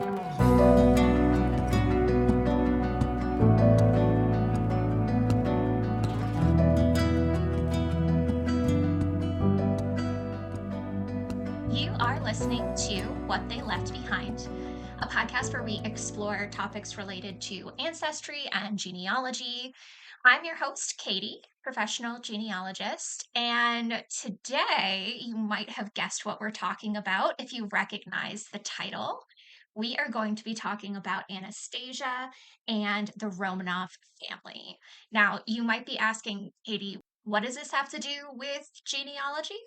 You are listening to What They Left Behind, a podcast where we explore topics related to ancestry and genealogy. I'm your host, Katie, professional genealogist, and today you might have guessed what we're talking about if you recognize the title. We are going to be talking about Anastasia and the Romanov family. Now, you might be asking, Katie, what does this have to do with genealogy?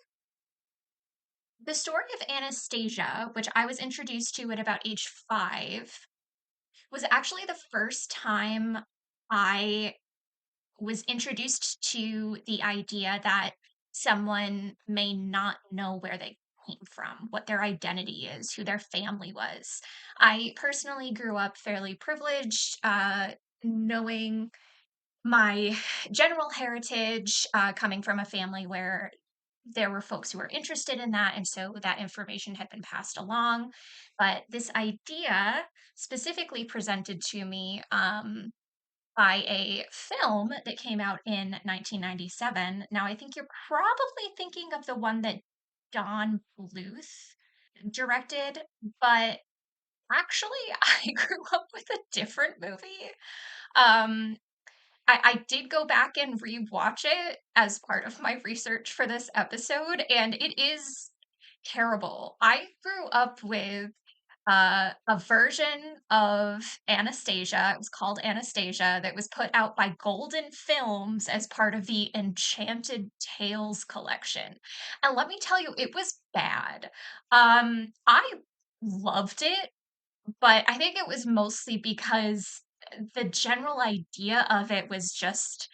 The story of Anastasia, which I was introduced to at about age 5, was actually the first time I was introduced to the idea that someone may not know where they came from, what their identity is, who their family was. I personally grew up fairly privileged, knowing my general heritage, coming from a family where there were folks who were interested in that, and so that information had been passed along. But this idea specifically presented to me by a film that came out in 1997. Now, I think you're probably thinking of the one that Don Bluth directed, but actually, I grew up with a different movie. Um, I did go back and rewatch it as part of my research for this episode, and it is terrible. I grew up with a version of Anastasia. It was called Anastasia that was put out by Golden Films as part of the Enchanted Tales collection. And let me tell you, it was bad. I loved it, but I think it was mostly because the general idea of it was just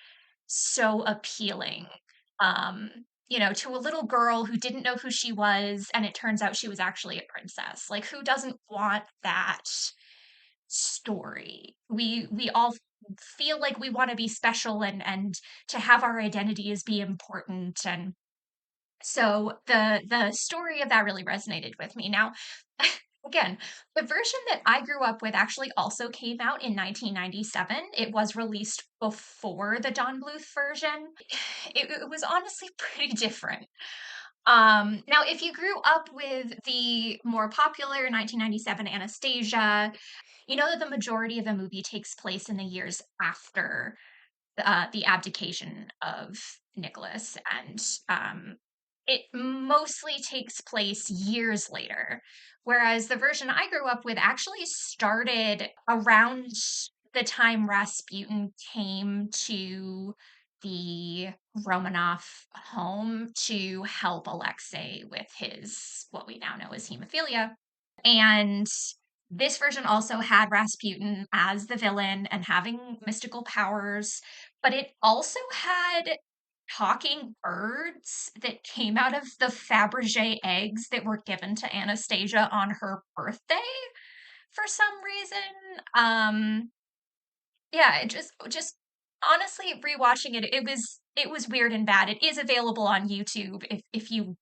so appealing. Um, to a little girl who didn't know who she was, and it turns out she was actually a princess. Like, who doesn't want that story? We all feel like we want to be special and to have our identities be important, and so the story of that really resonated with me. Now, again, the version that I grew up with actually also came out in 1997. It was released before the Don Bluth version. It was honestly pretty different. Now, if you grew up with the more popular 1997 Anastasia, you know that the majority of the movie takes place in the years after the abdication of Nicholas, and it mostly takes place years later. Whereas the version I grew up with actually started around the time Rasputin came to the Romanov home to help Alexei with his, what we now know as hemophilia. And this version also had Rasputin as the villain and having mystical powers, but it also had talking birds that came out of the Fabergé eggs that were given to Anastasia on her birthday for some reason. Yeah, it just honestly rewatching it, it was weird and bad. It is available on YouTube if you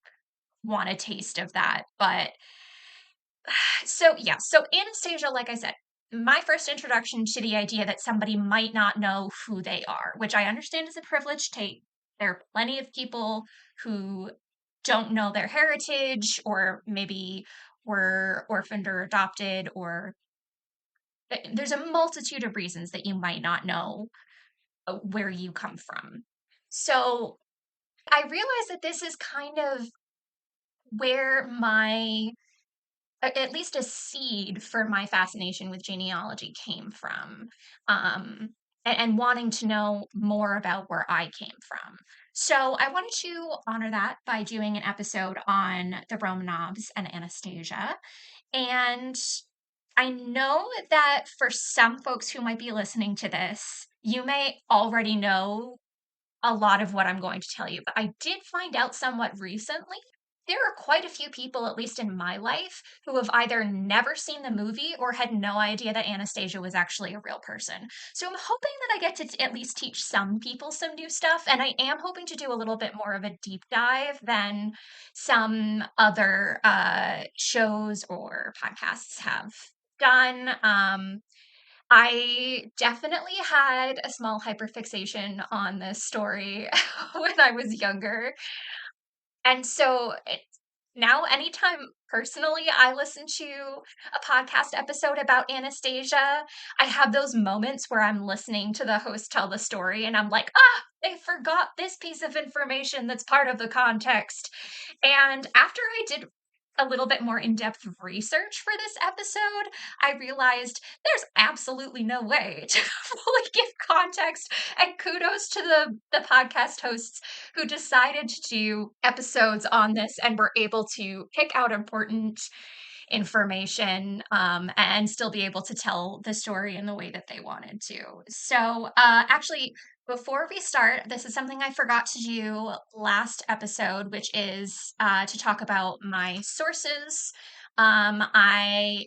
want a taste of that, but so yeah, so Anastasia, like I said, my first introduction to the idea that somebody might not know who they are, which I understand is a privileged take. There are plenty of people who don't know their heritage, or maybe were orphaned or adopted, or there's a multitude of reasons that you might not know where you come from. So I realize that this is kind of where at least a seed for my fascination with genealogy came from, and wanting to know more about where I came from. So I wanted to honor that by doing an episode on the Romanovs and Anastasia. And I know that for some folks who might be listening to this, you may already know a lot of what I'm going to tell you, but I did find out somewhat recently there are quite a few people, at least in my life, who have either never seen the movie or had no idea that Anastasia was actually a real person. So I'm hoping that I get to at least teach some people some new stuff, and I am hoping to do a little bit more of a deep dive than some other shows or podcasts have done. I definitely had a small hyperfixation on this story when I was younger. And so now, anytime personally I listen to a podcast episode about Anastasia, I have those moments where I'm listening to the host tell the story and I'm like, they forgot this piece of information that's part of the context. And after I did a little bit more in-depth research for this episode, I realized there's absolutely no way to fully give context. And kudos to the podcast hosts who decided to do episodes on this and were able to pick out important information and still be able to tell the story in the way that they wanted to. So, actually, before we start, this is something I forgot to do last episode, which is to talk about my sources. I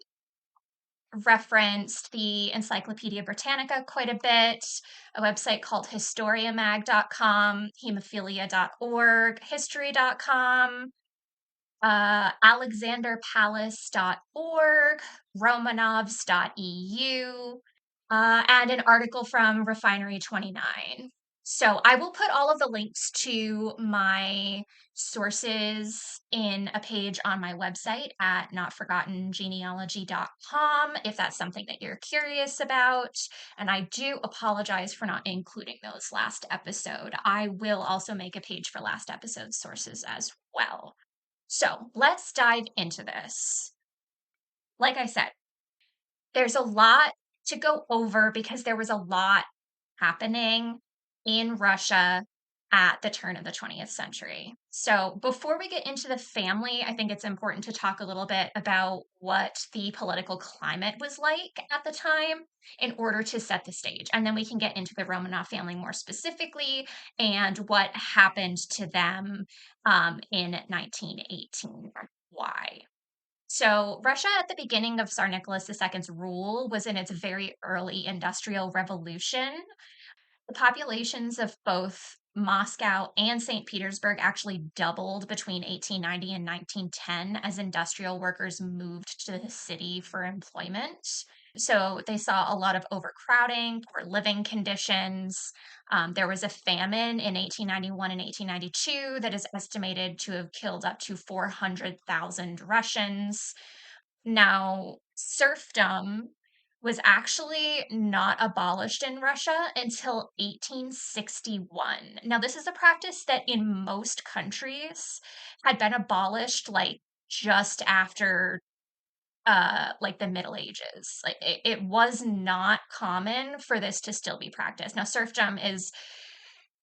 referenced the Encyclopedia Britannica quite a bit, a website called historiamag.com, hemophilia.org, history.com, alexanderpalace.org, romanovs.eu, and an article from Refinery 29. So I will put all of the links to my sources in a page on my website at notforgottengenealogy.com if that's something that you're curious about. And I do apologize for not including those last episode. I will also make a page for last episode's sources as well. So let's dive into this. Like I said, there's a lot to go over because there was a lot happening in Russia at the turn of the 20th century. So before we get into the family, I think it's important to talk a little bit about what the political climate was like at the time in order to set the stage. And then we can get into the Romanov family more specifically and what happened to them in 1918. Why? So, Russia at the beginning of Tsar Nicholas II's rule was in its very early industrial revolution. The populations of both Moscow and St. Petersburg actually doubled between 1890 and 1910 as industrial workers moved to the city for employment. So they saw a lot of overcrowding, poor living conditions. There was a famine in 1891 and 1892 that is estimated to have killed up to 400,000 Russians. Now, serfdom was actually not abolished in Russia until 1861. Now, this is a practice that in most countries had been abolished like just after like the Middle Ages. Like it was not common for this to still be practiced. Now, serfdom is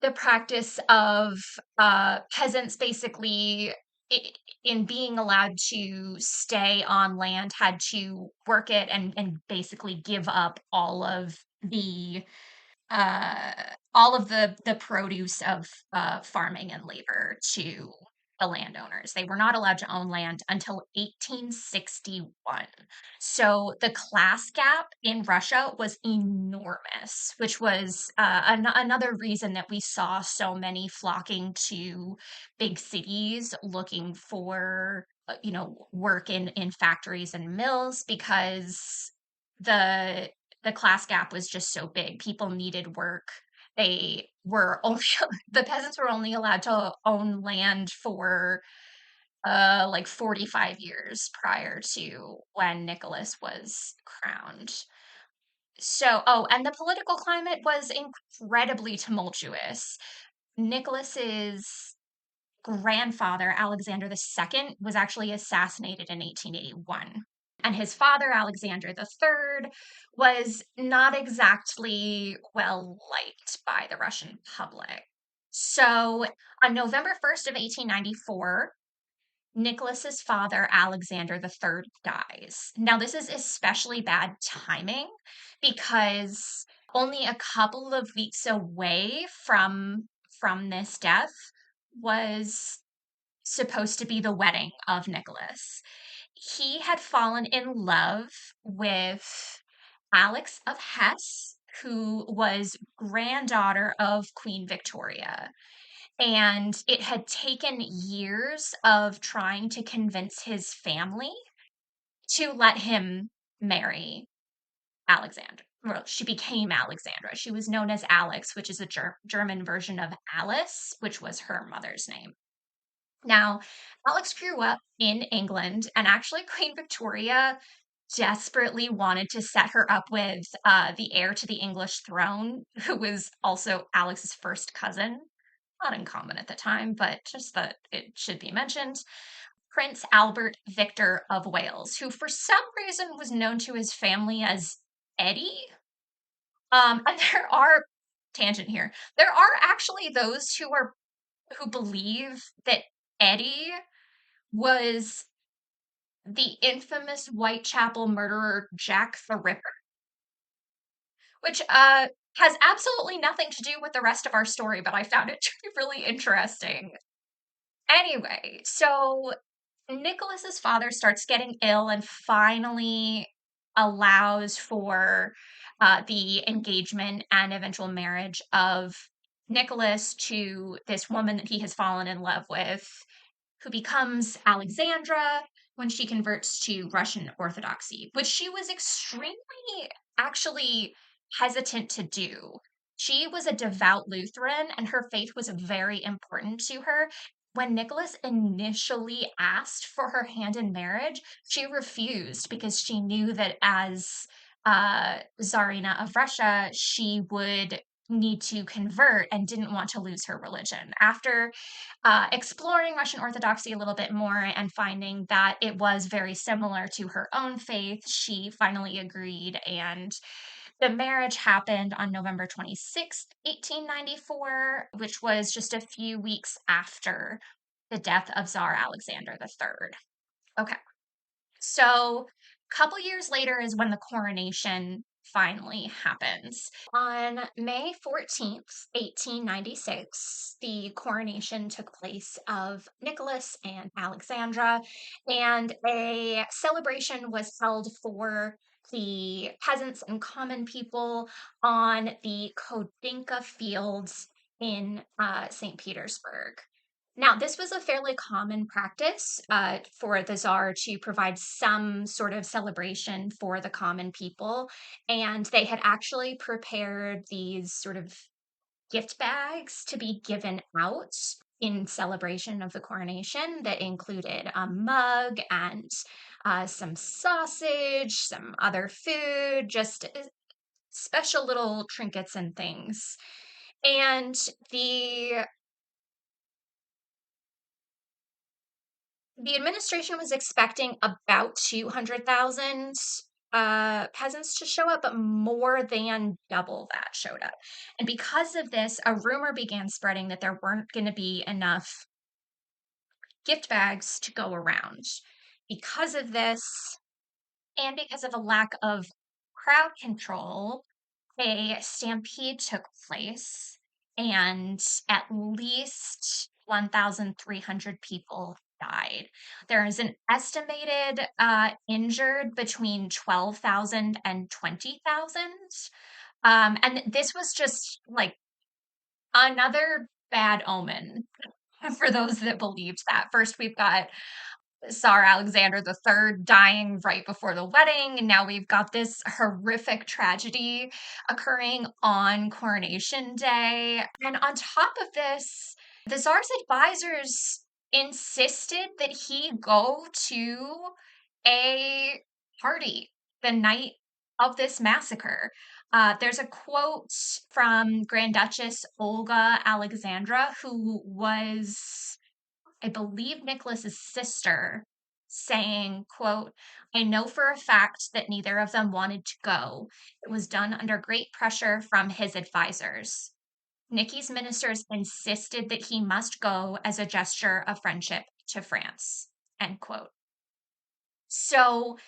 the practice of peasants basically in being allowed to stay on land had to work it and basically give up the uh, all of the produce of farming and labor to the landowners. They were not allowed to own land until 1861. So the class gap in Russia was enormous, which was another reason that we saw so many flocking to big cities looking for work in factories and mills because the the class gap was just so big. People needed work. They were only the peasants were only allowed to own land for like 45 years prior to when Nicholas was crowned. So, and the political climate was incredibly tumultuous. Nicholas's grandfather, Alexander II, was actually assassinated in 1881. And his father, Alexander III, was not exactly well liked by the Russian public. So on November 1st of 1894, Nicholas's father, Alexander III, dies. Now, this is especially bad timing because only a couple of weeks away from this death was supposed to be the wedding of Nicholas. He had fallen in love with Alex of Hesse, who was granddaughter of Queen Victoria. And it had taken years of trying to convince his family to let him marry Alexandra. Well, she became Alexandra. She was known as Alex, which is a German version of Alice, which was her mother's name. Now, Alex grew up in England, and actually, Queen Victoria desperately wanted to set her up with the heir to the English throne, who was also Alex's first cousin. Not uncommon at the time, but just that it should be mentioned. Prince Albert Victor of Wales, who for some reason was known to his family as Eddie. And there are tangent here. There are actually those who believe that Eddie was the infamous Whitechapel murderer Jack the Ripper, which has absolutely nothing to do with the rest of our story, but I found it to be really interesting. Anyway, so Nicholas's father starts getting ill and finally allows for the engagement and eventual marriage of Nicholas to this woman that he has fallen in love with, who becomes Alexandra when she converts to Russian Orthodoxy, which she was extremely actually hesitant to do. She was a devout Lutheran, and her faith was very important to her. When Nicholas initially asked for her hand in marriage, she refused because she knew that as Tsarina of Russia, she would need to convert and didn't want to lose her religion. After exploring Russian Orthodoxy a little bit more and finding that it was very similar to her own faith, she finally agreed, and the marriage happened on November 26th, 1894, which was just a few weeks after the death of Tsar Alexander III. Okay, so a couple years later is when the coronation finally happens. On May 14th, 1896, the coronation took place of Nicholas and Alexandra, and a celebration was held for the peasants and common people on the Kodinka fields in St. Petersburg. Now, this was a fairly common practice for the Tsar to provide some sort of celebration for the common people. And they had actually prepared these sort of gift bags to be given out in celebration of the coronation that included a mug and some sausage, some other food, just special little trinkets and things. And the administration was expecting about 200,000 peasants to show up, but more than double that showed up. And because of this, a rumor began spreading that there weren't going to be enough gift bags to go around. Because of this, and because of a lack of crowd control, a stampede took place, and at least 1,300 people died. There is an estimated injured between 12,000 and 20,000. And this was just like another bad omen for those that believed that. First, we've got Tsar Alexander III dying right before the wedding. And now we've got this horrific tragedy occurring on Coronation Day. And on top of this, the Tsar's advisors insisted that he go to a party the night of this massacre. There's a quote from Grand Duchess Olga Alexandra, who was, I believe, Nicholas's sister, saying, quote, "I know for a fact that neither of them wanted to go. It was done under great pressure from his advisors. Nicky's ministers insisted that he must go as a gesture of friendship to France." End quote. So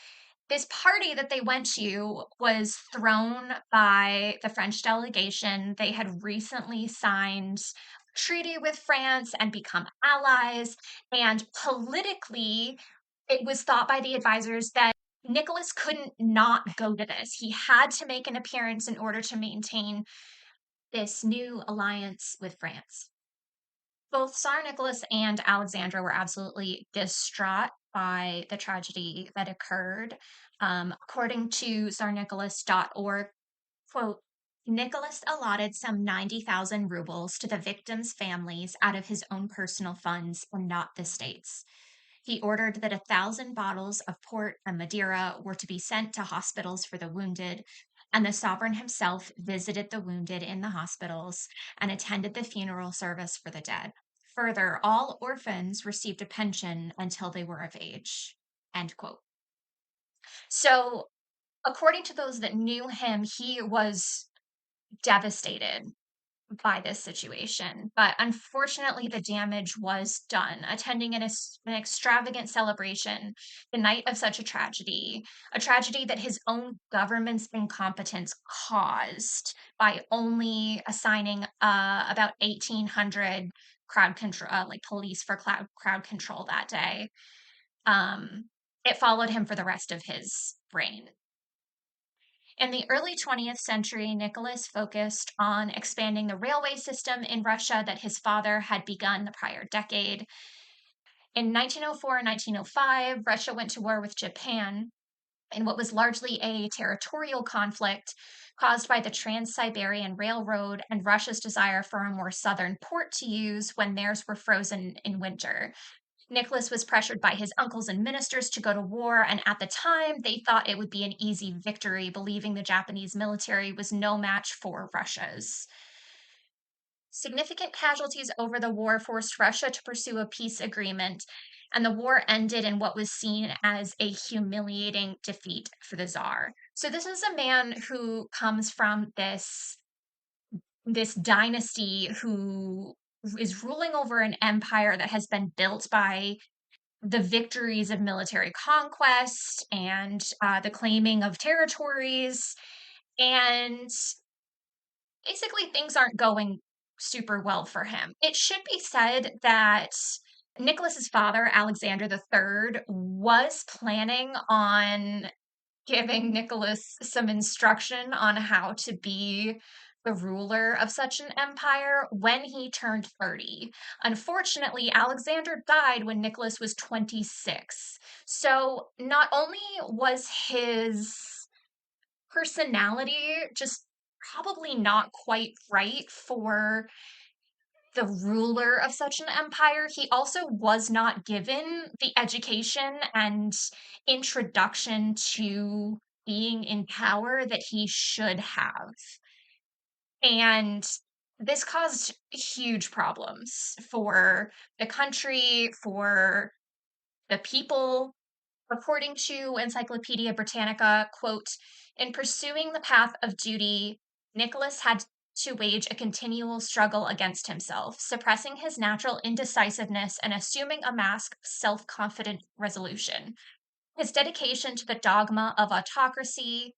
this party that they went to was thrown by the French delegation. They had recently signed a treaty with France and become allies. And politically, it was thought by the advisors that Nicholas couldn't not go to this. He had to make an appearance in order to maintain this new alliance with France. Both Tsar Nicholas and Alexandra were absolutely distraught by the tragedy that occurred. According to tsarnicholas.org, quote, Nicholas allotted some 90,000 rubles to the victims' families out of his own personal funds and not the state's. He ordered that 1,000 bottles of port and Madeira were to be sent to hospitals for the wounded, and the sovereign himself visited the wounded in the hospitals and attended the funeral service for the dead. Further, all orphans received a pension until they were of age. End quote. So, according to those that knew him, he was devastated by this situation. But unfortunately, the damage was done. Attending an extravagant celebration the night of such a tragedy that his own government's incompetence caused by only assigning about 1,800 crowd control, like police for crowd control that day. It followed him for the rest of his reign. In the early 20th century, Nicholas focused on expanding the railway system in Russia that his father had begun the prior decade. In 1904 and 1905, Russia went to war with Japan in what was largely a territorial conflict caused by the Trans-Siberian Railroad and Russia's desire for a more southern port to use when theirs were frozen in winter. Nicholas was pressured by his uncles and ministers to go to war, and at the time, they thought it would be an easy victory, believing the Japanese military was no match for Russia's. Significant casualties over the war forced Russia to pursue a peace agreement, and the war ended in what was seen as a humiliating defeat for the Tsar. So this is a man who comes from this dynasty who is ruling over an empire that has been built by the victories of military conquest and the claiming of territories. And basically, things aren't going super well for him. It should be said that Nicholas's father, Alexander III, was planning on giving Nicholas some instruction on how to be the ruler of such an empire when he turned 30. Unfortunately, Alexander died when Nicholas was 26. So not only was his personality just probably not quite right for the ruler of such an empire, he also was not given the education and introduction to being in power that he should have. And this caused huge problems for the country, for the people. According to Encyclopedia Britannica, quote, in pursuing the path of duty, Nicholas had to wage a continual struggle against himself, suppressing his natural indecisiveness and assuming a mask of self-confident resolution. His dedication to the dogma of autocracy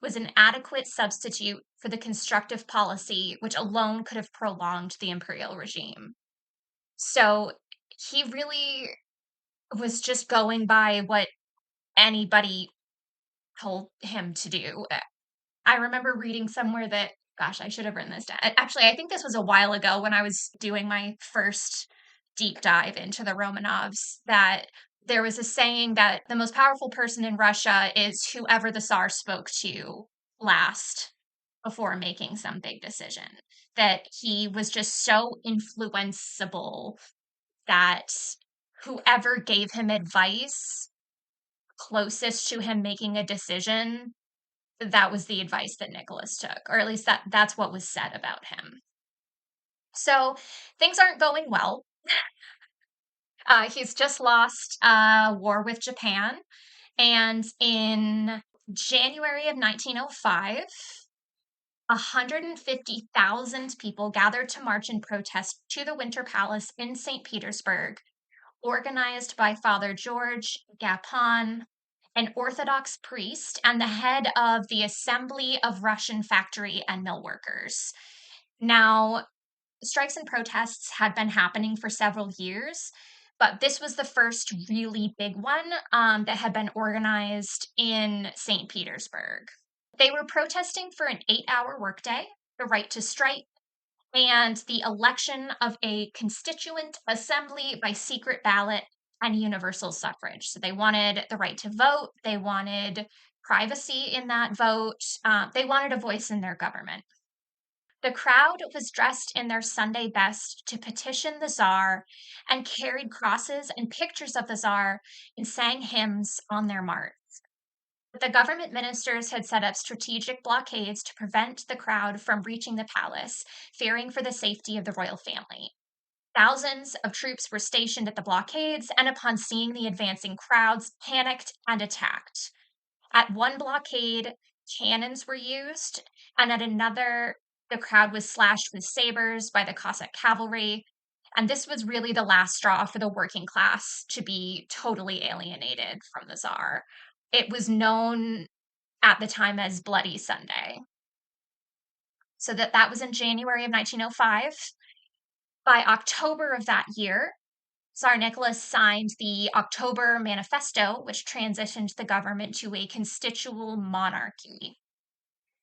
was an adequate substitute for the constructive policy which alone could have prolonged the imperial regime. So he really was just going by what anybody told him to do. I remember reading somewhere that, gosh, I should have written this down. Actually, I think this was a while ago when I was doing my first deep dive into the Romanovs, that there was a saying that the most powerful person in Russia is whoever the Tsar spoke to last before making some big decision. That he was just so influenceable that whoever gave him advice closest to him making a decision, that was the advice that Nicholas took, or at least that's what was said about him. So things aren't going well. He's just lost a war with Japan, and in January of 1905, 150,000 people gathered to march in protest to the Winter Palace in St. Petersburg, organized by Father George Gapon, an Orthodox priest and the head of the Assembly of Russian Factory and Mill Workers. Now, strikes and protests had been happening for several years, but this was the first really big one that had been organized in St. Petersburg. They were protesting for an 8-hour workday, the right to strike, and the election of a constituent assembly by secret ballot and universal suffrage. So they wanted the right to vote, they wanted privacy in that vote, they wanted a voice in their government. The crowd was dressed in their Sunday best to petition the Tsar and carried crosses and pictures of the Tsar and sang hymns on their march. The government ministers had set up strategic blockades to prevent the crowd from reaching the palace, fearing for the safety of the royal family. Thousands of troops were stationed at the blockades, and upon seeing the advancing crowds, panicked and attacked. At one blockade, cannons were used, and at another, the crowd was slashed with sabers by the Cossack cavalry. And this was really the last straw for the working class to be totally alienated from the Tsar. It was known at the time as Bloody Sunday. So that was in January of 1905. By October of that year, Tsar Nicholas signed the October Manifesto, which transitioned the government to a constitutional monarchy.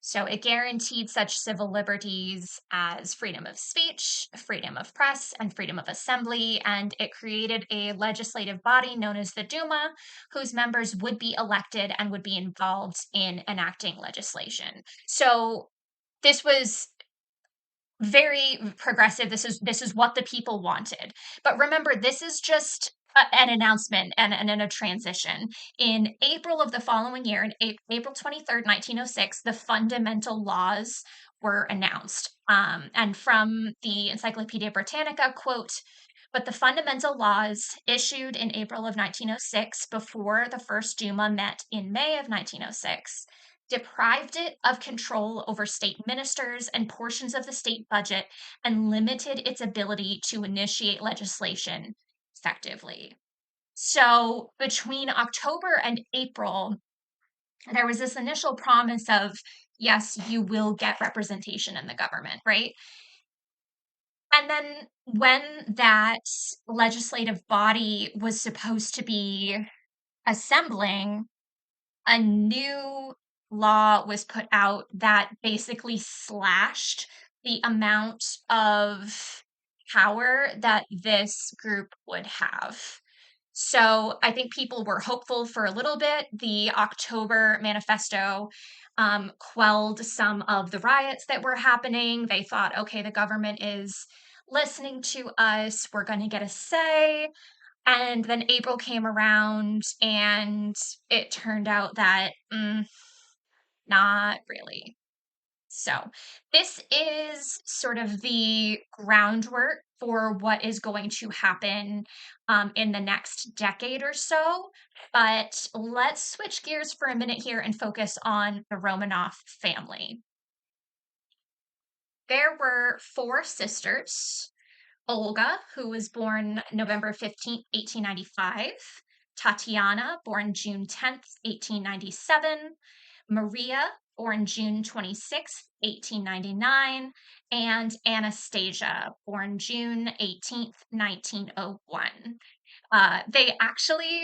So it guaranteed such civil liberties as freedom of speech, freedom of press, and freedom of assembly. And it created a legislative body known as the Duma, whose members would be elected and would be involved in enacting legislation. So this was very progressive. This is what the people wanted. But remember, this is just an announcement and a transition. In April of the following year, in April 23rd, 1906, the fundamental laws were announced. And from the Encyclopedia Britannica, quote, but the fundamental laws issued in April of 1906 before the first Duma met in May of 1906 deprived it of control over state ministers and portions of the state budget and limited its ability to initiate legislation effectively. So between October and April, there was this initial promise of, yes, you will get representation in the government, right? And then when that legislative body was supposed to be assembling, a new law was put out that basically slashed the amount of power that this group would have. So I think people were hopeful for a little bit. The October Manifesto quelled some of the riots that were happening. They thought, okay, the government is listening to us. We're going to get a say. And then April came around and it turned out that not really. So this is sort of the groundwork for what is going to happen in the next decade or so. But let's switch gears for a minute here and focus on the Romanov family. There were 4 sisters. Olga, who was born November 15th, 1895, Tatiana, born June 10th, 1897, Maria, born June 26th, 1899, and Anastasia, born June 18th, 1901. They actually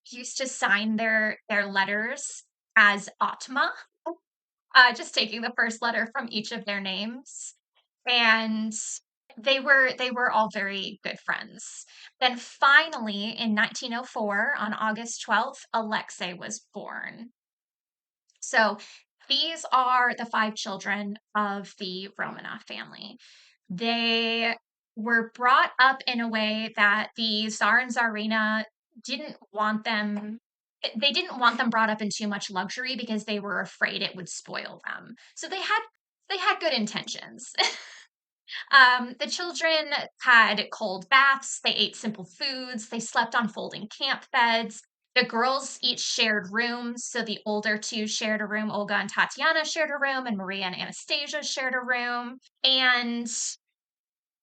used to sign their letters as Atma, just taking the first letter from each of their names. And they were all very good friends. Then finally in 1904 on August 12th, Alexei was born. So these are the 5 children of the Romanov family. They were brought up in a way that the Tsar and Tsarina didn't want them they didn't want them brought up in too much luxury because they were afraid it would spoil them. So they had good intentions. The children had cold baths, they ate simple foods, they slept on folding camp beds. The girls each shared rooms, so the older 2 shared a room. Olga and Tatiana shared a room, and Maria and Anastasia shared a room. And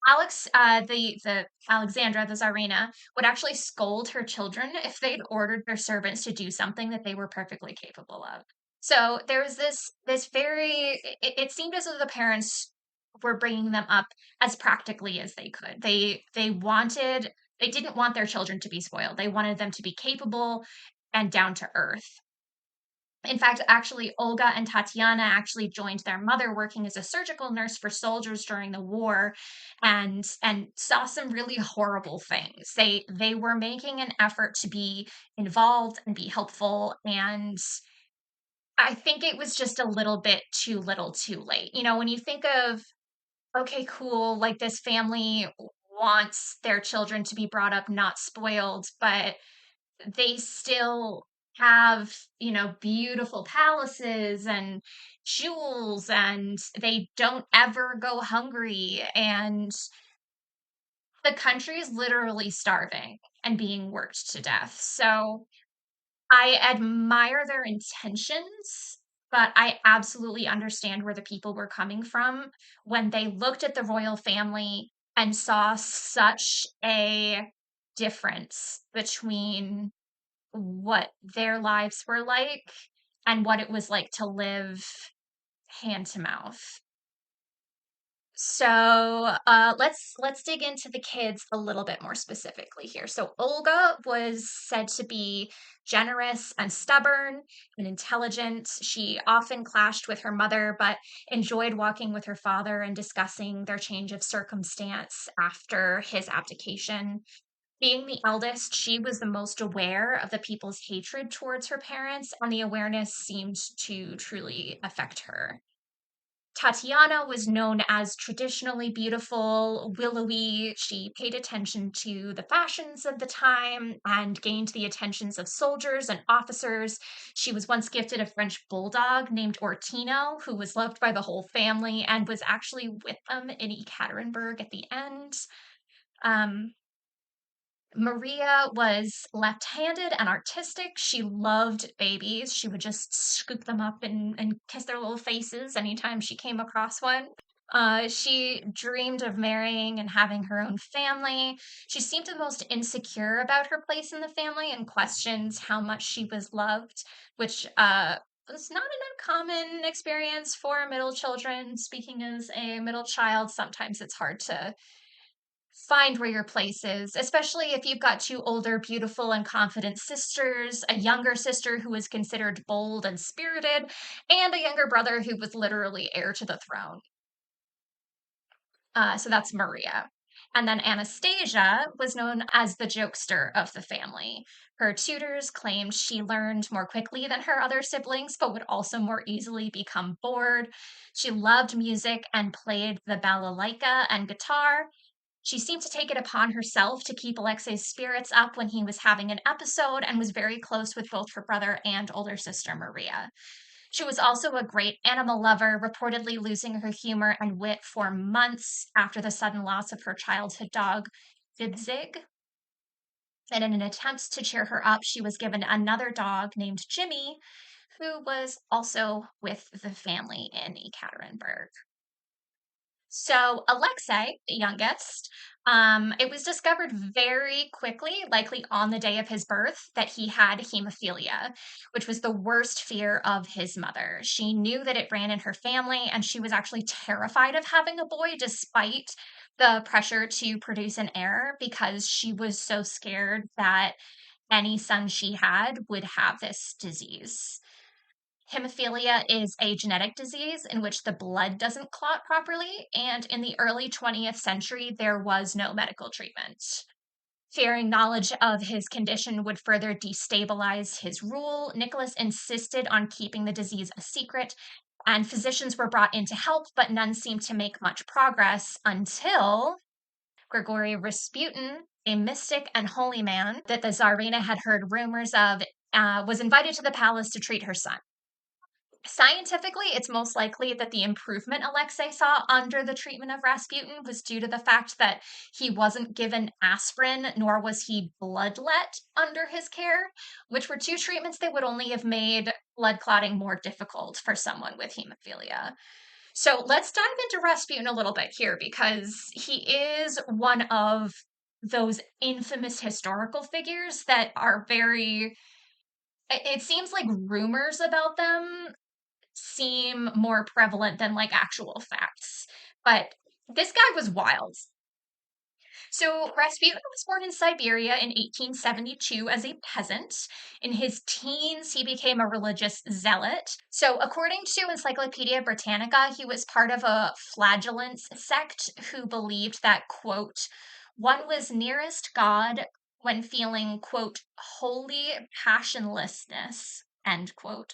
the Alexandra, the Tsarina, would actually scold her children if they'd ordered their servants to do something that they were perfectly capable of. So there was this very. It seemed as though the parents were bringing them up as practically as they could. They didn't want their children to be spoiled. They wanted them to be capable and down to earth. In fact, actually, Olga and Tatiana actually joined their mother working as a surgical nurse for soldiers during the war, and saw some really horrible things. They were making an effort to be involved and be helpful, and I think it was just a little bit too little too late. When you think of, okay, cool, like this family wants their children to be brought up not spoiled, but they still have, beautiful palaces and jewels, and they don't ever go hungry. And the country is literally starving and being worked to death. So I admire their intentions, but I absolutely understand where the people were coming from when they looked at the royal family and saw such a difference between what their lives were like and what it was like to live hand to mouth. So let's dig into the kids a little bit more specifically here. So Olga was said to be generous and stubborn and intelligent. She often clashed with her mother, but enjoyed walking with her father and discussing their change of circumstance after his abdication. Being the eldest, she was the most aware of the people's hatred towards her parents, and the awareness seemed to truly affect her. Tatiana was known as traditionally beautiful, willowy. She paid attention to the fashions of the time and gained the attentions of soldiers and officers. She was once gifted a French bulldog named Ortino, who was loved by the whole family and was actually with them in Ekaterinburg at the end. Um, Maria was left-handed and artistic. She loved babies. She would just scoop them up and kiss their little faces anytime she came across one. She dreamed of marrying and having her own family. She seemed the most insecure about her place in the family and questioned how much she was loved, which was not an uncommon experience for middle children. Speaking as a middle child, sometimes it's hard to find where your place is, especially if you've got two older, beautiful, and confident sisters, a younger sister who was considered bold and spirited, and a younger brother who was literally heir to the throne. So that's Maria. And then Anastasia was known as the jokester of the family. Her tutors claimed she learned more quickly than her other siblings, but would also more easily become bored. She loved music and played the balalaika and guitar. She seemed to take it upon herself to keep Alexei's spirits up when he was having an episode and was very close with both her brother and older sister Maria. She was also a great animal lover, reportedly losing her humor and wit for months after the sudden loss of her childhood dog, Fidzig. And in an attempt to cheer her up, she was given another dog named Jimmy, who was also with the family in Ekaterinburg. So Alexei, the youngest, it was discovered very quickly, likely on the day of his birth, that he had hemophilia, which was the worst fear of his mother. She knew that it ran in her family, and she was actually terrified of having a boy, despite the pressure to produce an heir, because she was so scared that any son she had would have this disease. Hemophilia is a genetic disease in which the blood doesn't clot properly, and in the early 20th century, there was no medical treatment. Fearing knowledge of his condition would further destabilize his rule, Nicholas insisted on keeping the disease a secret, and physicians were brought in to help, but none seemed to make much progress until Grigory Rasputin, a mystic and holy man that the Tsarina had heard rumors of, was invited to the palace to treat her son. Scientifically, it's most likely that the improvement Alexei saw under the treatment of Rasputin was due to the fact that he wasn't given aspirin, nor was he bloodlet under his care, which were two treatments that would only have made blood clotting more difficult for someone with hemophilia. So let's dive into Rasputin a little bit here, because he is one of those infamous historical figures that are very, it seems like rumors about them seem more prevalent than like actual facts. But this guy was wild. So Rasputin was born in Siberia in 1872 as a peasant. In his teens, he became a religious zealot. So, according to Encyclopedia Britannica, he was part of a flagellants sect who believed that, quote, one was nearest God when feeling, quote, holy passionlessness, end quote,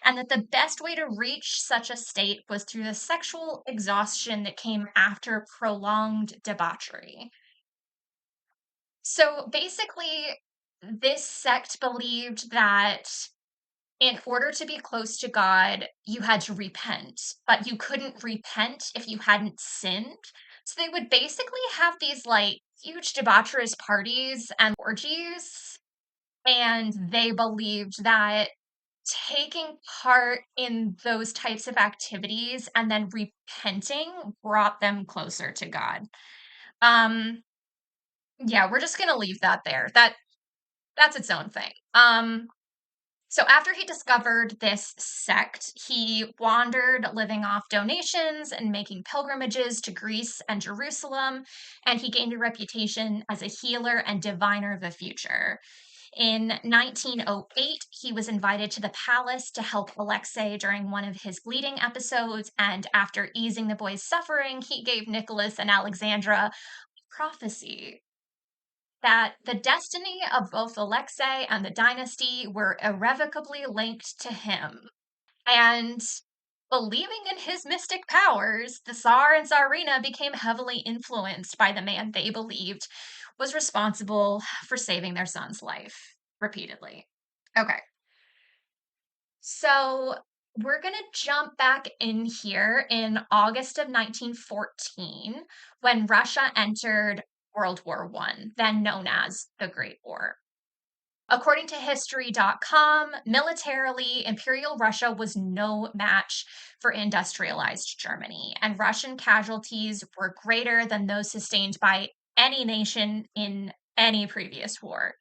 and that the best way to reach such a state was through the sexual exhaustion that came after prolonged debauchery. So basically, this sect believed that in order to be close to God, you had to repent, but you couldn't repent if you hadn't sinned. So they would basically have these like huge debaucherous parties and orgies, and they believed that taking part in those types of activities and then repenting brought them closer to God. Um, yeah, we're just gonna leave that there. That's its own thing. So after he discovered this sect, he wandered living off donations and making pilgrimages to Greece and Jerusalem, and he gained a reputation as a healer and diviner of the future. In 1908, he was invited to the palace to help Alexei during one of his bleeding episodes, and after easing the boy's suffering, he gave Nicholas and Alexandra prophecy that the destiny of both Alexei and the dynasty were irrevocably linked to him. And believing in his mystic powers, the Tsar and Tsarina became heavily influenced by the man they believed was responsible for saving their son's life repeatedly. Okay, so we're going to jump back in here in August of 1914 when Russia entered World War I, then known as the Great War. According to History.com, militarily, Imperial Russia was no match for industrialized Germany, and Russian casualties were greater than those sustained by any nation in any previous war.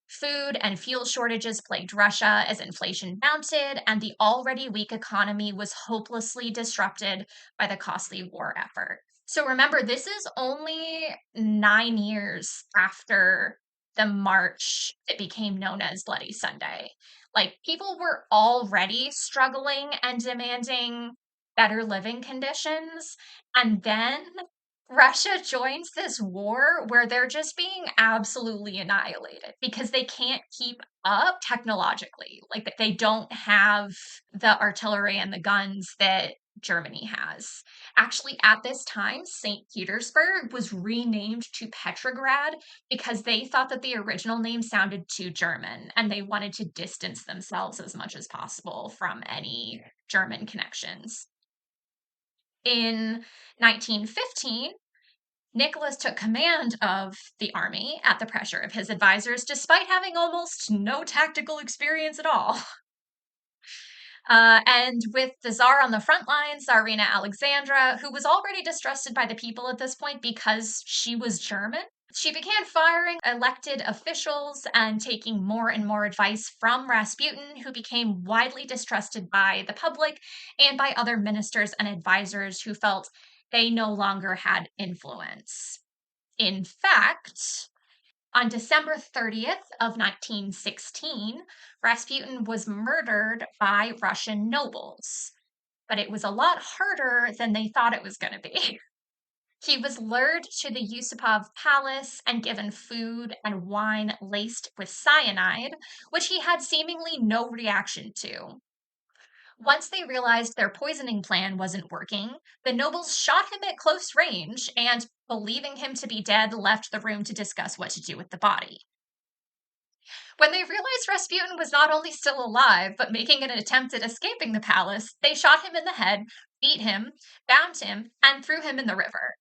Food and fuel shortages plagued Russia as inflation mounted, and the already weak economy was hopelessly disrupted by the costly war effort. So remember, this is only 9 years after the march that became known as Bloody Sunday. Like, people were already struggling and demanding better living conditions. And then Russia joins this war where they're just being absolutely annihilated because they can't keep up technologically. Like, they don't have the artillery and the guns that Germany has. Actually, at this time, St. Petersburg was renamed to Petrograd because they thought that the original name sounded too German and they wanted to distance themselves as much as possible from any German connections. In 1915, Nicholas took command of the army at the pressure of his advisors, despite having almost no tactical experience at all. And with the Tsar on the front lines, Tsarina Alexandra, who was already distrusted by the people at this point because she was German, she began firing elected officials and taking more and more advice from Rasputin, who became widely distrusted by the public and by other ministers and advisors who felt they no longer had influence. In fact, on December 30th of 1916, Rasputin was murdered by Russian nobles. But it was a lot harder than they thought it was going to be. He was lured to the Yusupov palace and given food and wine laced with cyanide, which he had seemingly no reaction to. Once they realized their poisoning plan wasn't working, the nobles shot him at close range and, believing him to be dead, left the room to discuss what to do with the body. When they realized Rasputin was not only still alive, but making an attempt at escaping the palace, they shot him in the head, beat him, bound him, and threw him in the river.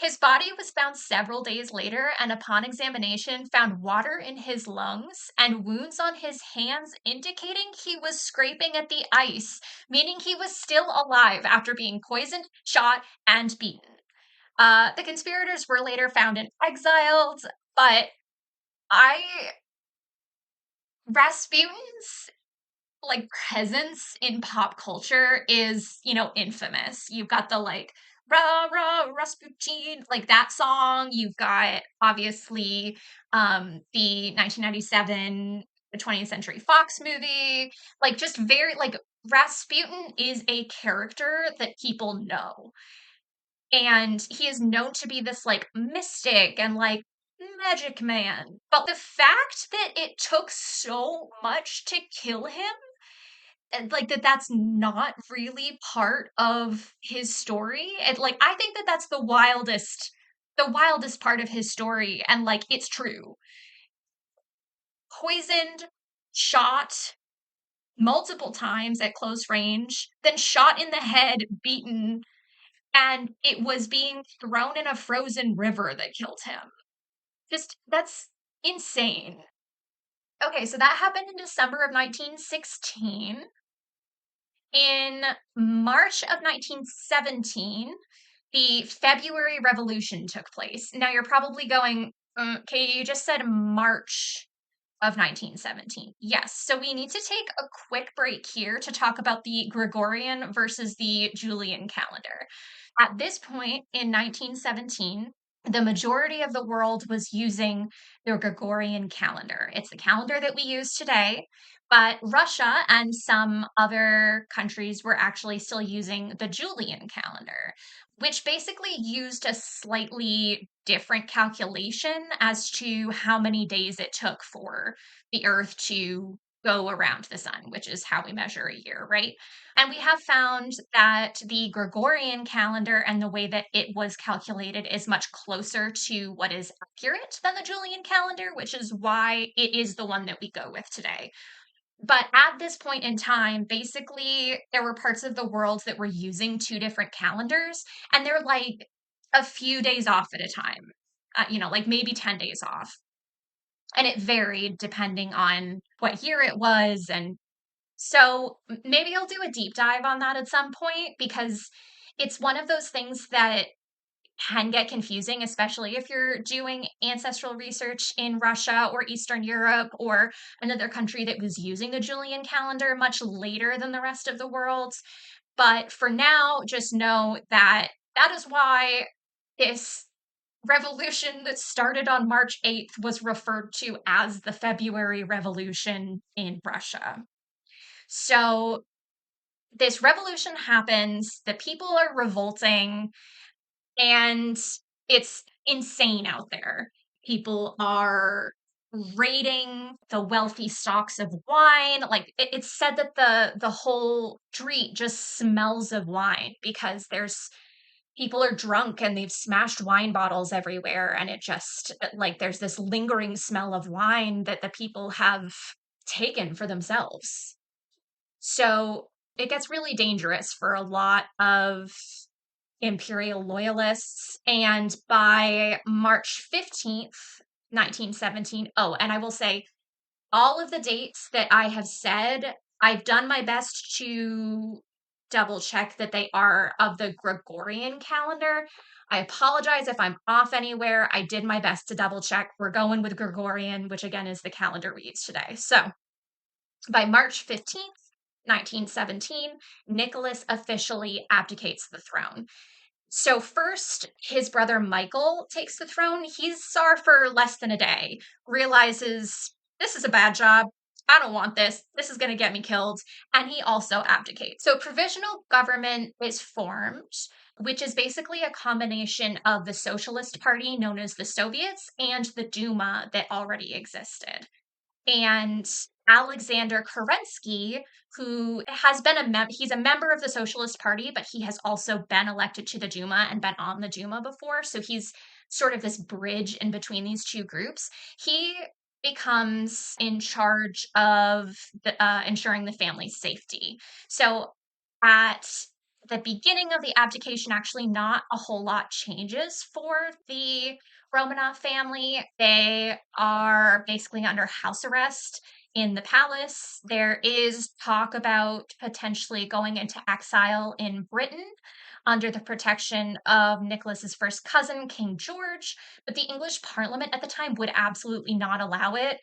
His body was found several days later, and upon examination, found water in his lungs and wounds on his hands, indicating he was scraping at the ice, meaning he was still alive after being poisoned, shot, and beaten. The conspirators were later found and exiled, but Rasputin's like presence in pop culture is, infamous. You've got the like rah, rah, Rasputin, like that song. You've got obviously the 1997 the 20th Century Fox movie, like just very like Rasputin is a character that people know. And he is known to be this like mystic and like magic man. But the fact that it took so much to kill him, and like that's not really part of his story. And like I think that that's the wildest part of his story, and like it's true. Poisoned, shot multiple times at close range, then shot in the head, beaten, and it was being thrown in a frozen river that killed him. Just that's insane. Okay, so that happened in December of 1916. In March of 1917, the February Revolution took place. Now you're probably going, Katie, you just said March of 1917. Yes, so we need to take a quick break here to talk about the Gregorian versus the Julian calendar. At this point in 1917, the majority of the world was using the Gregorian calendar. It's the calendar that we use today, but Russia and some other countries were actually still using the Julian calendar, which basically used a slightly different calculation as to how many days it took for the Earth to go around the sun, which is how we measure a year, right? And we have found that the Gregorian calendar and the way that it was calculated is much closer to what is accurate than the Julian calendar, which is why it is the one that we go with today. But at this point in time, basically, there were parts of the world that were using two different calendars, and they're like a few days off at a time, like maybe 10 days off. And it varied depending on what year it was. And so maybe I'll do a deep dive on that at some point because it's one of those things that can get confusing, especially if you're doing ancestral research in Russia or Eastern Europe or another country that was using the Julian calendar much later than the rest of the world. But for now, just know that that is why this revolution that started on March 8th was referred to as the February Revolution in Russia. So this revolution happens, the people are revolting, and it's insane out there. People are raiding the wealthy stocks of wine. Like it's said that the whole street just smells of wine because there's people are drunk and they've smashed wine bottles everywhere, and it just like there's this lingering smell of wine that the people have taken for themselves. So it gets really dangerous for a lot of imperial loyalists. And by March 15th, 1917, oh, and I will say all of the dates that I have said, I've done my best to double check that they are of the Gregorian calendar. I apologize if I'm off anywhere. I did my best to double check. We're going with Gregorian, which again is the calendar we use today. So by March 15th, 1917, Nicholas officially abdicates the throne. So first, his brother Michael takes the throne. He's Tsar for less than a day, realizes this is a bad job. I don't want this. This is going to get me killed. And he also abdicates. So provisional government is formed, which is basically a combination of the Socialist Party, known as the Soviets, and the Duma that already existed. And Alexander Kerensky, who has been he's a member of the Socialist Party, but he has also been elected to the Duma and been on the Duma before. So he's sort of this bridge in between these two groups. He becomes in charge of ensuring the family's safety. So at the beginning of the abdication, actually, not a whole lot changes for the Romanov family. They are basically under house arrest in the palace. There is talk about potentially going into exile in Britain under the protection of Nicholas's first cousin, King George, but the English Parliament at the time would absolutely not allow it,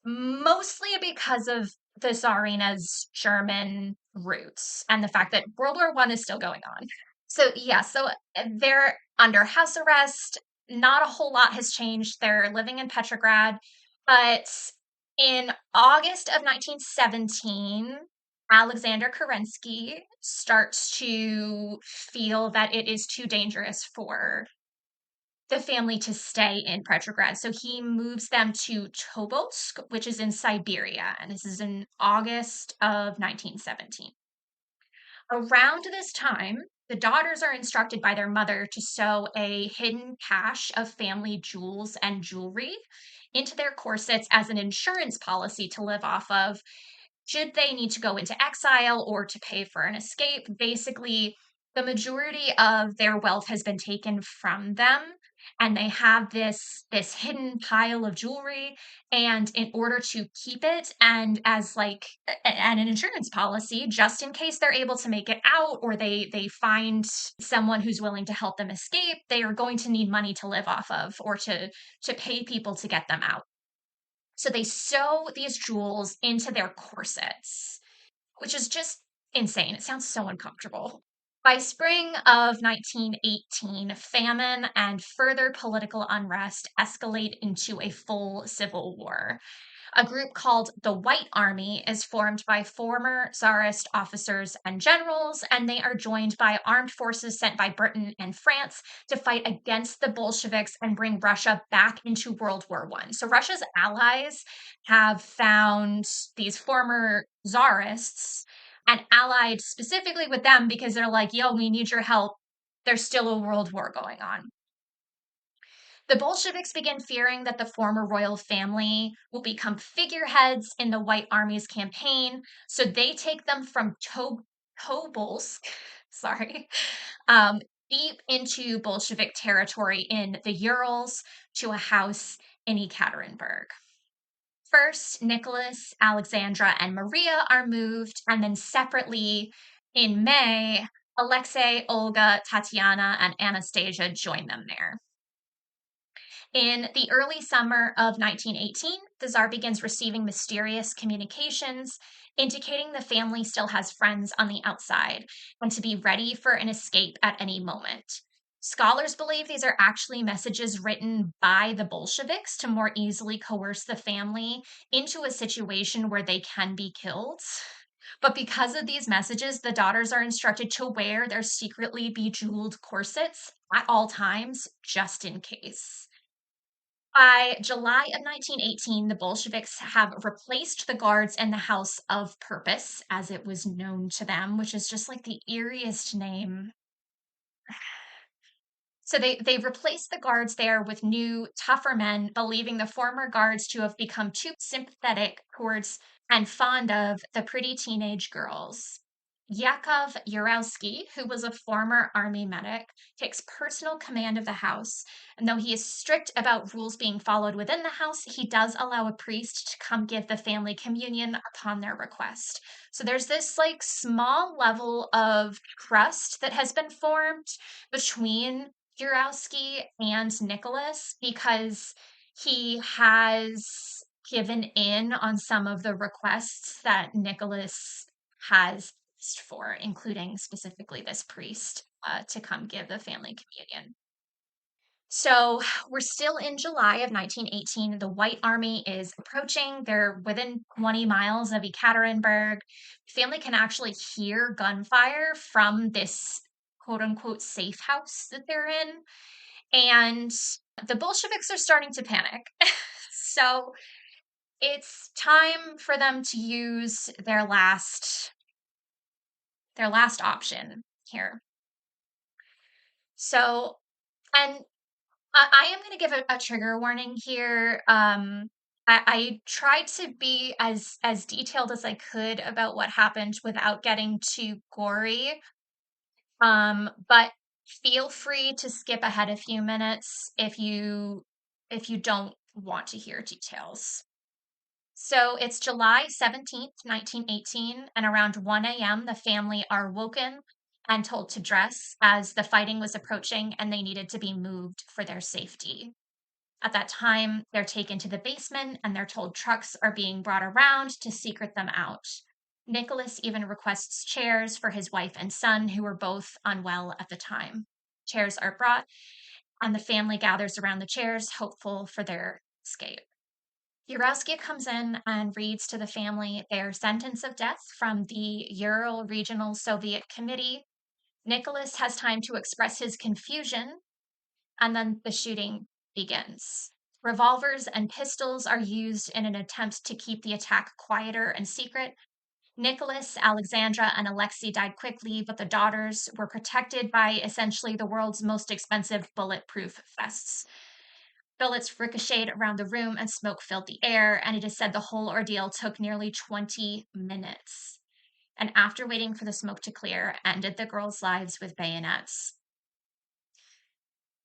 mostly because of the Tsarina's German roots and the fact that World War I is still going on. They're under house arrest. Not a whole lot has changed. They're living in Petrograd, but in August of 1917, Alexander Kerensky starts to feel that it is too dangerous for the family to stay in Petrograd. So he moves them to Tobolsk, which is in Siberia, and this is in August of 1917. Around this time, the daughters are instructed by their mother to sew a hidden cache of family jewels and jewelry into their corsets as an insurance policy to live off of should they need to go into exile or to pay for an escape. Basically, the majority of their wealth has been taken from them, and they have this hidden pile of jewelry, and in order to keep it and as like and an insurance policy just in case they're able to make it out or they find someone who's willing to help them escape, they are going to need money to live off of or to pay people to get them out. So they sew these jewels into their corsets, which is just insane. It sounds so uncomfortable. By spring of 1918, famine and further political unrest escalate into a full civil war. A group called the White Army is formed by former Tsarist officers and generals, and they are joined by armed forces sent by Britain and France to fight against the Bolsheviks and bring Russia back into World War I. So Russia's allies have found these former Tsarists and allied specifically with them because they're like, yo, we need your help. There's still a world war going on. The Bolsheviks begin fearing that the former royal family will become figureheads in the White Army's campaign, so they take them from Tobolsk, sorry, um, deep into Bolshevik territory in the Urals to a house in Ekaterinburg. First, Nicholas, Alexandra, and Maria are moved, and then separately in May, Alexei, Olga, Tatiana, and Anastasia join them there. In the early summer of 1918, the Tsar begins receiving mysterious communications indicating the family still has friends on the outside and to be ready for an escape at any moment. Scholars believe these are actually messages written by the Bolsheviks to more easily coerce the family into a situation where they can be killed. But because of these messages, the daughters are instructed to wear their secretly bejeweled corsets at all times, just in case. By July of 1918, the Bolsheviks have replaced the guards in the House of Purpose, as it was known to them, which is just like the eeriest name. So they've replaced the guards there with new, tougher men, believing the former guards to have become too sympathetic towards and fond of the pretty teenage girls. Yakov Uralsky, who was a former army medic, takes personal command of the house. And though he is strict about rules being followed within the house, he does allow a priest to come give the family communion upon their request. So there's this like small level of trust that has been formed between Jurowski and Nicholas because he has given in on some of the requests that Nicholas has asked for, including specifically this priest to come give the family communion. So we're still in July of 1918. The White Army is approaching. They're within 20 miles of Ekaterinburg. Family can actually hear gunfire from this quote unquote safe house that they're in. And the Bolsheviks are starting to panic. So it's time for them to use their last option here. So, and I am going to give a trigger warning here. I tried to be as detailed as I could about what happened without getting too gory. But feel free to skip ahead a few minutes if you don't want to hear details. So it's July 17th, 1918, and around 1 a.m., the family are woken and told to dress as the fighting was approaching and they needed to be moved for their safety. At that time, they're taken to the basement and they're told trucks are being brought around to secret them out. Nicholas even requests chairs for his wife and son, who were both unwell at the time. Chairs are brought, and the family gathers around the chairs, hopeful for their escape. Urowski comes in and reads to the family their sentence of death from the Ural Regional Soviet Committee. Nicholas has time to express his confusion, and then the shooting begins. Revolvers and pistols are used in an attempt to keep the attack quieter and secret. Nicholas, Alexandra, and Alexei died quickly, but the daughters were protected by essentially the world's most expensive bulletproof vests. Bullets ricocheted around the room and smoke filled the air, and it is said the whole ordeal took nearly 20 minutes. And after waiting for the smoke to clear, ended the girls' lives with bayonets.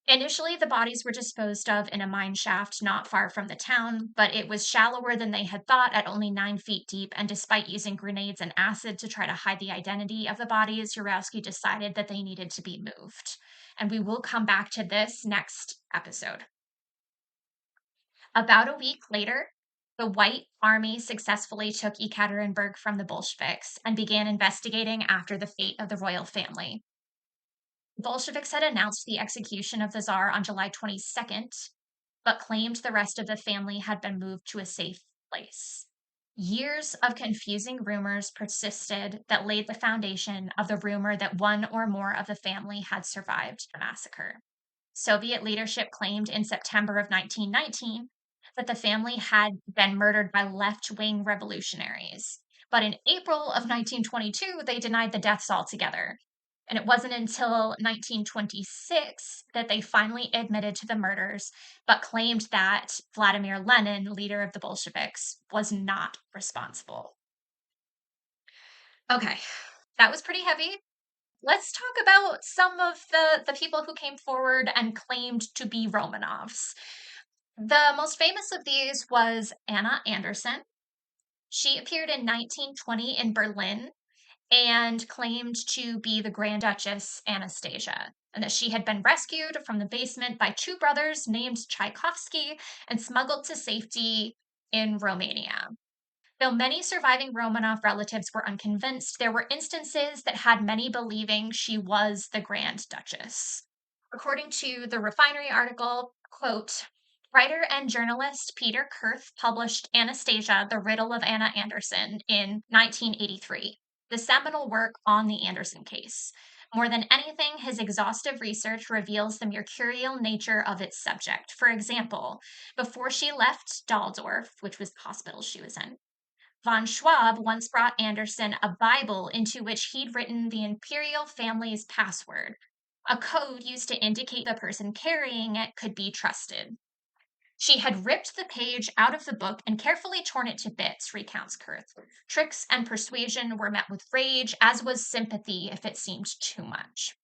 Initially, the bodies were disposed of in a mine shaft not far from the town, but it was shallower than they had thought at only 9 feet deep, and despite using grenades and acid to try to hide the identity of the bodies, Urowski decided that they needed to be moved. And we will come back to this next episode. About a week later, the White Army successfully took Ekaterinburg from the Bolsheviks and began investigating after the fate of the royal family. The Bolsheviks had announced the execution of the Tsar on July 22nd, but claimed the rest of the family had been moved to a safe place. Years of confusing rumors persisted that laid the foundation of the rumor that one or more of the family had survived the massacre. Soviet leadership claimed in September of 1919 that the family had been murdered by left-wing revolutionaries. But in April of 1922, they denied the deaths altogether. And it wasn't until 1926 that they finally admitted to the murders, but claimed that Vladimir Lenin, leader of the Bolsheviks, was not responsible. Okay, that was pretty heavy. Let's talk about some of the people who came forward and claimed to be Romanovs. The most famous of these was Anna Anderson. She appeared in 1920 in Berlin and claimed to be the Grand Duchess Anastasia, and that she had been rescued from the basement by two brothers named Tchaikovsky and smuggled to safety in Romania. Though many surviving Romanov relatives were unconvinced, there were instances that had many believing she was the Grand Duchess. According to the Refinery article, quote, writer and journalist Peter Kurth published Anastasia, The Riddle of Anna Anderson in 1983, the seminal work on the Anderson case. More than anything, his exhaustive research reveals the mercurial nature of its subject. For example, before she left Daldorf, which was the hospital she was in, von Schwab once brought Anderson a Bible into which he'd written the imperial family's password, a code used to indicate the person carrying it could be trusted. She had ripped the page out of the book and carefully torn it to bits, recounts Kurth. Tricks and persuasion were met with rage, as was sympathy if it seemed too much.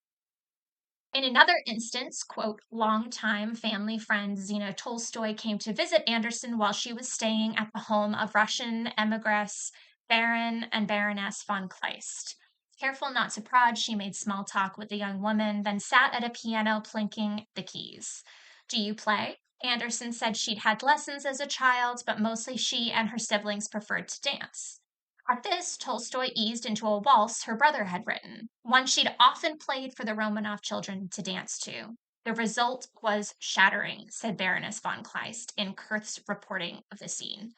In another instance, quote, longtime family friend Zina Tolstoy came to visit Anderson while she was staying at the home of Russian emigress Baron and Baroness von Kleist. Careful not to prod, she made small talk with the young woman, then sat at a piano plinking the keys. Do you play? Anderson said she'd had lessons as a child, but mostly she and her siblings preferred to dance. At this, Tolstoy eased into a waltz her brother had written, one she'd often played for the Romanov children to dance to. The result was shattering, said Baroness von Kleist in Kurth's reporting of the scene.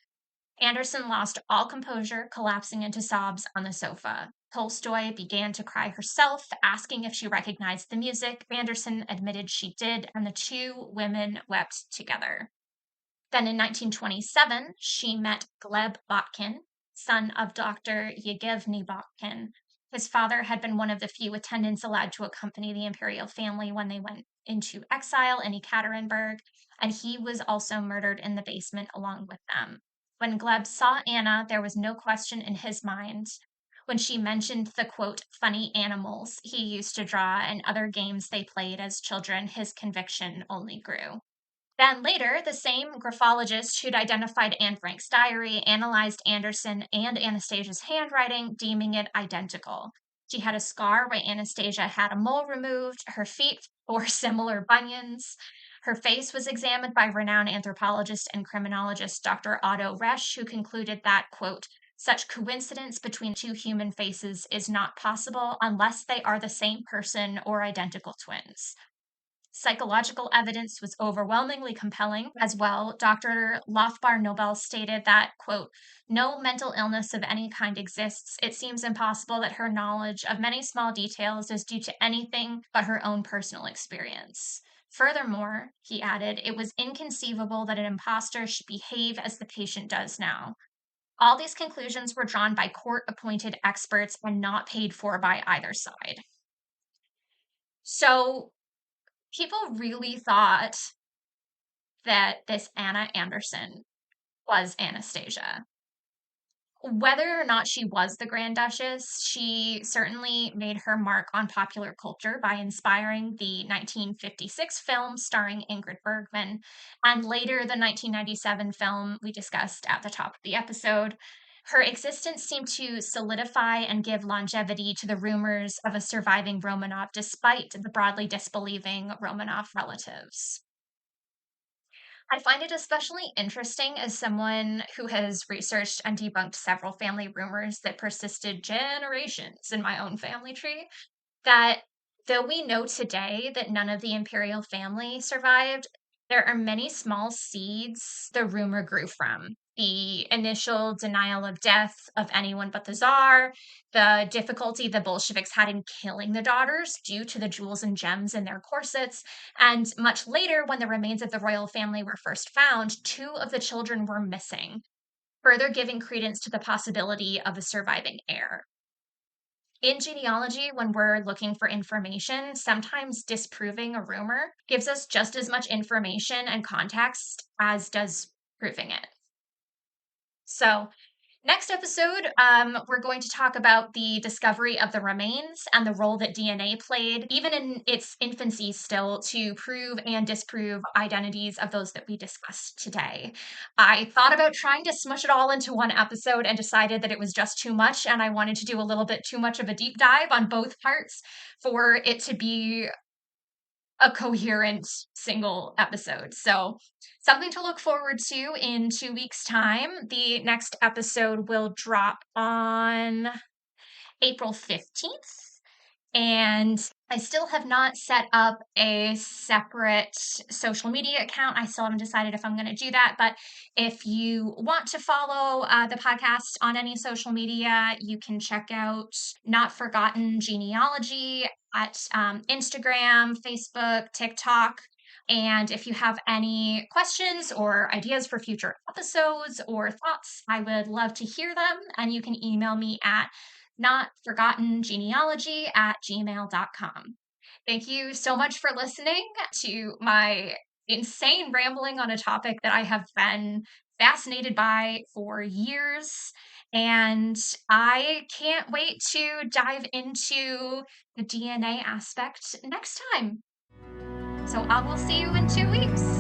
Anderson lost all composure, collapsing into sobs on the sofa. Tolstoy began to cry herself, asking if she recognized the music. Anderson admitted she did, and the two women wept together. Then in 1927, she met Gleb Botkin, son of Dr. Yevgeny Botkin. His father had been one of the few attendants allowed to accompany the imperial family when they went into exile in Ekaterinburg, and he was also murdered in the basement along with them. When Gleb saw Anna, there was no question in his mind. When she mentioned the, quote, funny animals he used to draw and other games they played as children, his conviction only grew. Then later, the same graphologist who'd identified Anne Frank's diary analyzed Anderson and Anastasia's handwriting, deeming it identical. She had a scar where Anastasia had a mole removed. Her feet bore similar bunions. Her face was examined by renowned anthropologist and criminologist Dr. Otto Resch, who concluded that, quote, Such coincidence between two human faces is not possible unless they are the same person or identical twins. Psychological evidence was overwhelmingly compelling as well. Dr. Lothbar Nobel stated that, quote, no mental illness of any kind exists. It seems impossible that her knowledge of many small details is due to anything but her own personal experience. Furthermore, he added, it was inconceivable that an impostor should behave as the patient does now. All these conclusions were drawn by court appointed experts and not paid for by either side. So people really thought that this Anna Anderson was Anastasia. Whether or not she was the Grand Duchess, she certainly made her mark on popular culture by inspiring the 1956 film starring Ingrid Bergman, and later the 1997 film we discussed at the top of the episode. Her existence seemed to solidify and give longevity to the rumors of a surviving Romanov despite the broadly disbelieving Romanov relatives. I find it especially interesting as someone who has researched and debunked several family rumors that persisted generations in my own family tree, that though we know today that none of the imperial family survived, there are many small seeds the rumor grew from. The initial denial of death of anyone but the Tsar, the difficulty the Bolsheviks had in killing the daughters due to the jewels and gems in their corsets, and much later, when the remains of the royal family were first found, two of the children were missing, further giving credence to the possibility of a surviving heir. In genealogy, when we're looking for information, sometimes disproving a rumor gives us just as much information and context as does proving it. So, next episode, we're going to talk about the discovery of the remains and the role that DNA played, even in its infancy still, to prove and disprove identities of those that we discussed today. I thought about trying to smush it all into one episode and decided that it was just too much, and I wanted to do a little bit too much of a deep dive on both parts for it to be a coherent single episode. So, something to look forward to in 2 weeks' time. The next episode will drop on April 15th. And I still have not set up a separate social media account. I still haven't decided if I'm going to do that. But if you want to follow the podcast on any social media, you can check out Not Forgotten Genealogy at Instagram, Facebook, TikTok. And if you have any questions or ideas for future episodes or thoughts, I would love to hear them. And you can email me at notforgottengenealogy@gmail.com. Thank you so much for listening to my insane rambling on a topic that I have been fascinated by for years. And I can't wait to dive into the DNA aspect next time. So I will see you in 2 weeks.